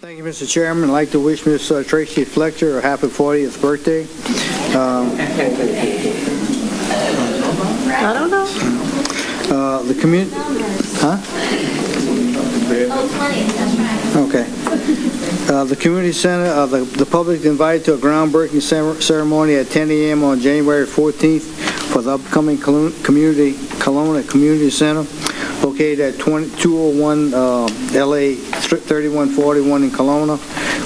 Thank you, Mr. Chairman. I'd like to wish Ms. Tracy Fletcher a happy 40th birthday. I don't know. The community, huh? Okay. The community center, the public invited to a groundbreaking ceremony at 10 a.m. on January 14th for the upcoming Kelowna Community Center, located at 201 LA 3141 in Kelowna.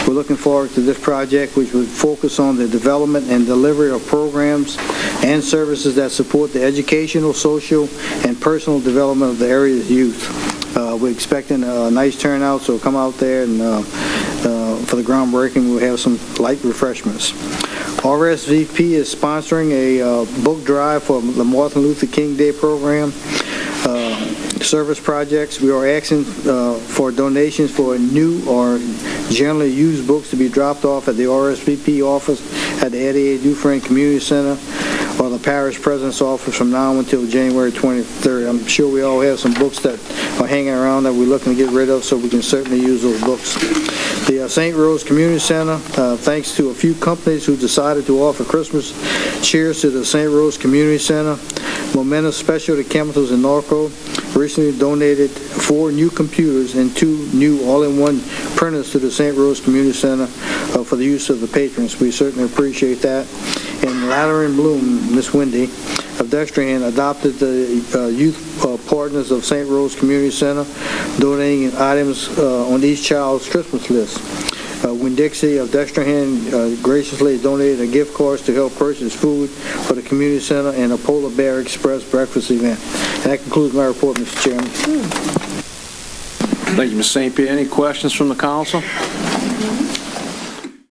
We're looking forward to this project, which would focus on the development and delivery of programs and services that support the educational, social, and personal development of the area's youth. We're expecting a nice turnout, so come out there and for the groundbreaking, we'll have some light refreshments. RSVP is sponsoring a book drive for the Martin Luther King Day program. Service projects, we are asking for donations for new or generally used books to be dropped off at the RSVP office at the Eddie A. Dufresne Community Center or the parish president's office from now until January 23rd. I'm sure we all have some books that are hanging around that we're looking to get rid of, so we can certainly use those books. The St. Rose Community Center, thanks to a few companies who decided to offer Christmas cheers to the St. Rose Community Center, Momentum Specialty Chemicals in Norco recently donated 4 new computers and 2 new all-in-one printers to the St. Rose Community Center for the use of the patrons. We certainly appreciate that. And Ladder and Bloom, Miss Wendy of Dextrahan, adopted the youth partners of St. Rose Community Center, donating items on each child's Christmas list. Winn-Dixie of Dextrahan graciously donated a gift card to help purchase food for the community center and a Polar Bear Express breakfast event. And that concludes my report, Mr. Chairman. Thank you, Ms. St. Pierre. Any questions from the council?